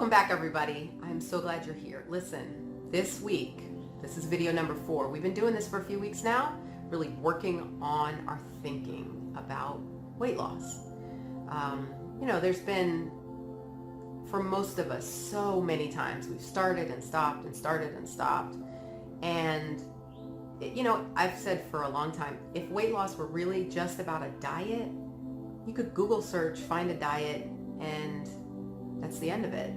Welcome back, everybody. I'm so glad you're here. Listen, this week, this is video number 4. We've been doing this for a few weeks now, really working on our thinking about weight loss. There's been, for most of us, so many times we've started and stopped and started and stopped. And, I've said for a long time, if weight loss were really just about a diet, you could Google search, find a diet, and that's the end of it.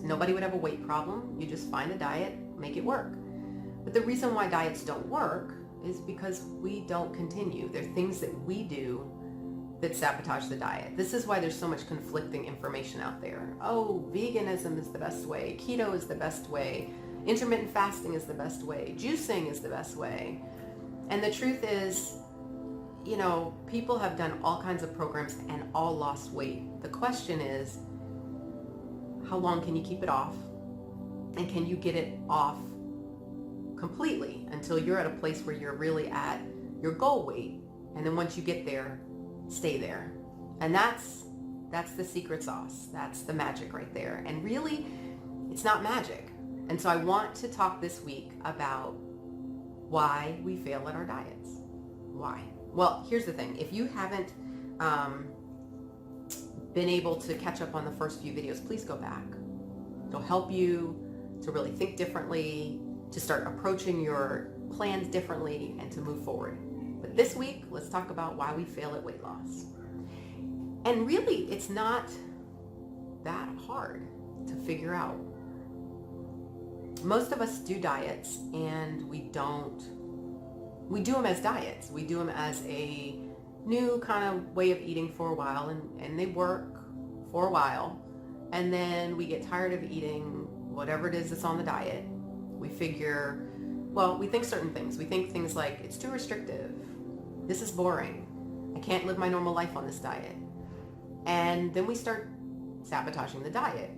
Nobody would have a weight problem. You just find a diet, make it work. But the reason why diets don't work is because we don't continue. There are things that we do that sabotage the diet. This is why there's so much conflicting information out there. Oh, veganism is the best way. Keto is the best way. Intermittent fasting is the best way. Juicing is the best way. And the truth is, people have done all kinds of programs and all lost weight. The question is, how long can you keep it off? And can you get it off completely until you're at a place where you're really at your goal weight? And then once you get there, stay there. And that's the secret sauce. That's the magic right there. And really, it's not magic. And so I want to talk this week about why we fail at our diets. Why? Well, here's the thing. If you haven't been able to catch up on the first few videos, please go back. It'll help you to really think differently, to start approaching your plans differently, and to move forward. But this week, let's talk about why we fail at weight loss. And really, it's not that hard to figure out. Most of us do diets, and we do them as diets. We do them as a new kind of way of eating for a while, and they work for a while. And then we get tired of eating whatever it is that's on the diet. We think certain things. We think things like, it's too restrictive. This is boring. I can't live my normal life on this diet. And then we start sabotaging the diet.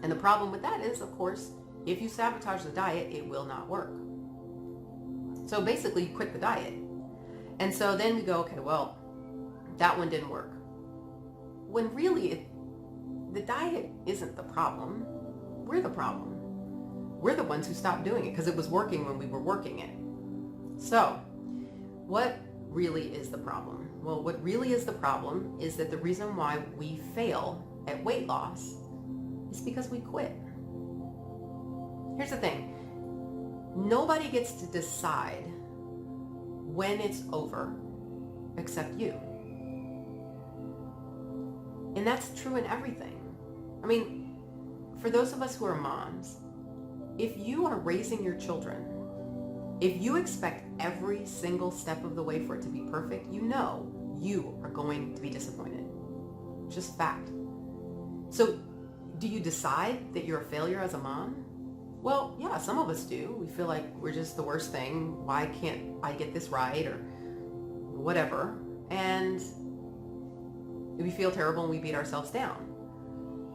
And the problem with that is, of course, if you sabotage the diet, it will not work. So basically, you quit the diet. And so then we go, okay, well, that one didn't work. When really, the diet isn't the problem. We're the problem. We're the ones who stopped doing it because it was working when we were working it. So what really is the problem? Well, what really is the problem is that the reason why we fail at weight loss is because we quit. Here's the thing. Nobody gets to decide when it's over except you. And that's true in everything. I mean, for those of us who are moms, if you are raising your children, if you expect every single step of the way for it to be perfect, you are going to be disappointed. Just fact. So do you decide that you're a failure as a mom? Well, yeah, some of us do. We feel like we're just the worst thing. Why can't I get this right, or whatever? And we feel terrible and we beat ourselves down.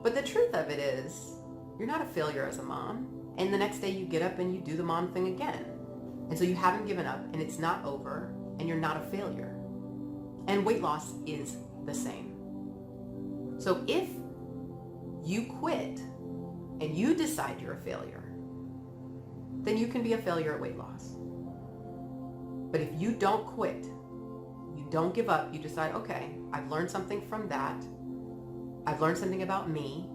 But the truth of it is, you're not a failure as a mom. And the next day you get up and you do the mom thing again. And so you haven't given up, and it's not over, and you're not a failure. And weight loss is the same. So if you quit and you decide you're a failure, then you can be a failure at weight loss. But if you don't quit, you don't give up, you decide, okay, I've learned something from that. I've learned something about me.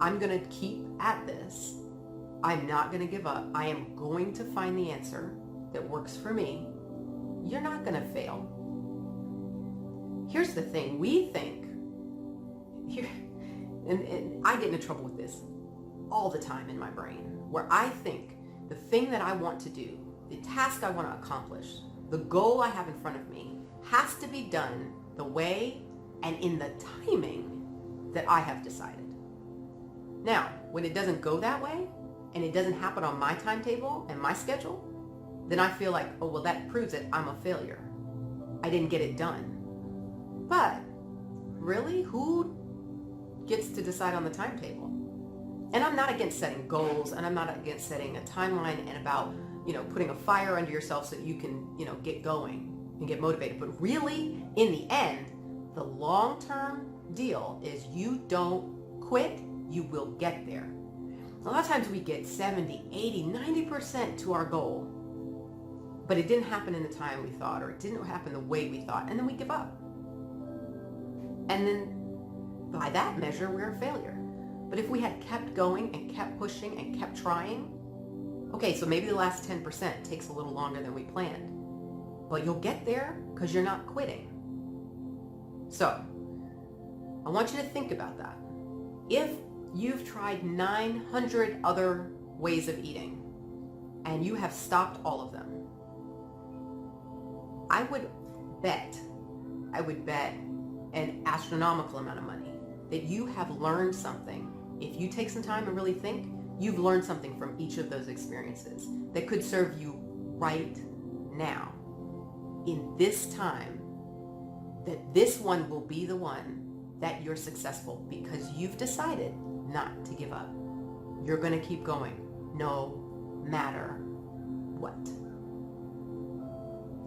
I'm going to keep at this. I'm not going to give up. I am going to find the answer that works for me. You're not going to fail. Here's the thing. We think, and I get into trouble with this all the time in my brain, where I think the thing that I want to do, the task I want to accomplish, the goal I have in front of me has to be done the way and in the timing that I have decided. Now, when it doesn't go that way, and it doesn't happen on my timetable and my schedule, then I feel like, oh, well, that proves that I'm a failure. I didn't get it done. But really, who gets to decide on the timetable? And I'm not against setting goals, and I'm not against setting a timeline and about, putting a fire under yourself so that you can, get going and get motivated. But really, in the end, the long-term deal is you don't quit you will get there. A lot of times we get 70, 80, 90% to our goal, but it didn't happen in the time we thought, or it didn't happen the way we thought, and then we give up. And then by that measure, we're a failure. But if we had kept going and kept pushing and kept trying, okay, so maybe the last 10% takes a little longer than we planned, but you'll get there because you're not quitting. So I want you to think about that. If you've tried 900 other ways of eating and you have stopped all of them, I would bet an astronomical amount of money that you have learned something. If you take some time and really think, you've learned something from each of those experiences that could serve you right now, in this time, that this one will be the one that you're successful because you've decided not to give up. You're going to keep going no matter what.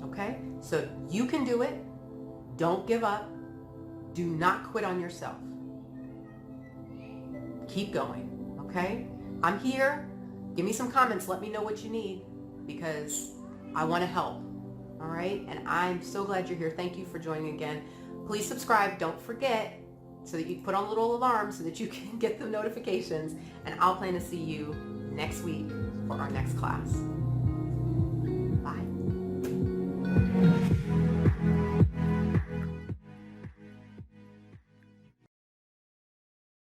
Okay? So you can do it. Don't give up. Do not quit on yourself. Keep going. Okay? I'm here. Give me some comments. Let me know what you need because I want to help. All right? And I'm so glad you're here. Thank you for joining again. Please subscribe. Don't forget, so that you put on a little alarm so that you can get the notifications. And I'll plan to see you next week for our next class.